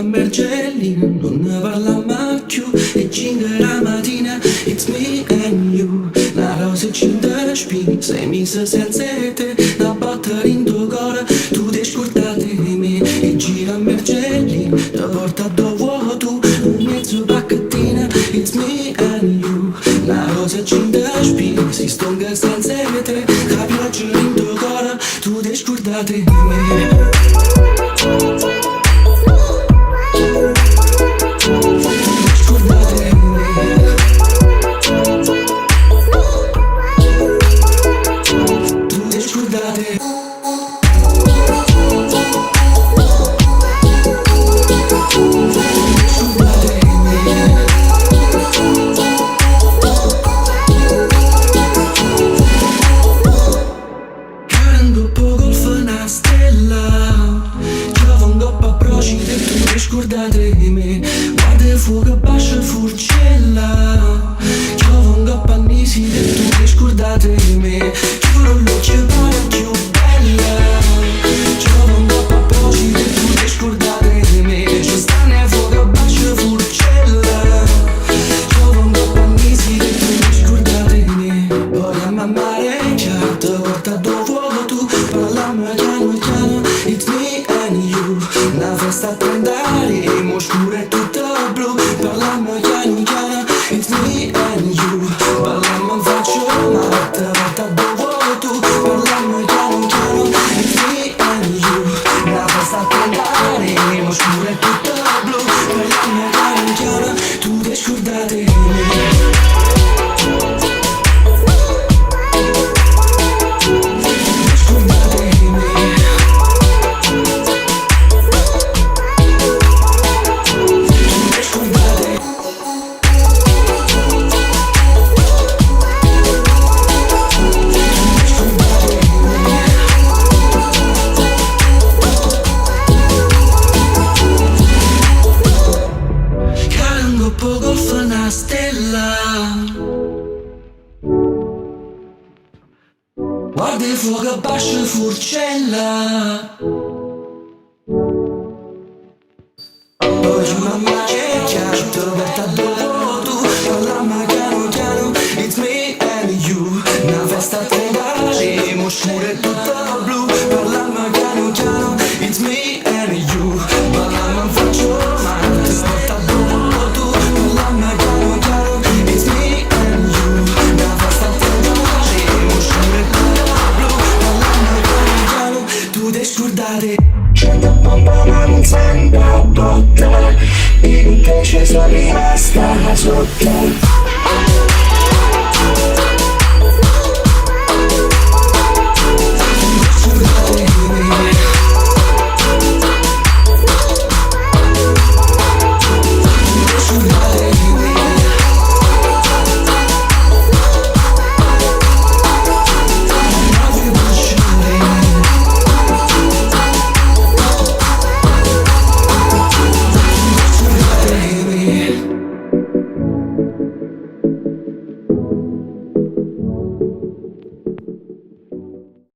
Margellina, non ne parla mai più. E 5 la mattina, it's me and you. La rosa e 5 spine, 6 mesi senza te. La botta in tuo cuore, tu ti scordate di me. E gira a Margellina, ti porta dove vuoi tu. Un mezzo pacchettino, it's me and you. La rosa e 5 spine, si stonga senza te. La pioggia in tuo cuore, tu ti scordate di me. Scordate di me, guarda il fuoco bascia furcella. Giova un coppa annisi e tu ti scordate di me. Giuro l'occhio pare più bella. Giova un coppa proci e tu ti scordate di me. Ci sta nel fuoco bascia furcella. Giova un coppa annisi e tu ti scordate di me. Poi a mamma reggia, ti porta dove vuoi tu. Parliamo piano piano, it's me and you. Una festa a 30 anni, scura e tutto blu. Parliamo piano piano, it's me and you. Parliamo in faccia, ma te porta dove vuoi tu. Parliamo piano piano, it's me and you. Una festa a 30 anni, scura e tutto blu. Parliamo piano piano, tu ti scordate di me. Guarda il fuoco bascia furcella. Poi mamma che chiama, porta dove tu. Parliamo piano piano, it's me and you. Una festa a 30 anni, mo scure tutto blu. Parliamo piano piano, it's me and you. Parliamo in faccia, ma te porta dove tu. Parliamo piano piano, it's me and you. Una festa a 30 anni, mo scure tutto blu. Parliamo piano piano, tu ti scordate. C'è da bomba ma non sembra botta. Invece sono rimasta sotto.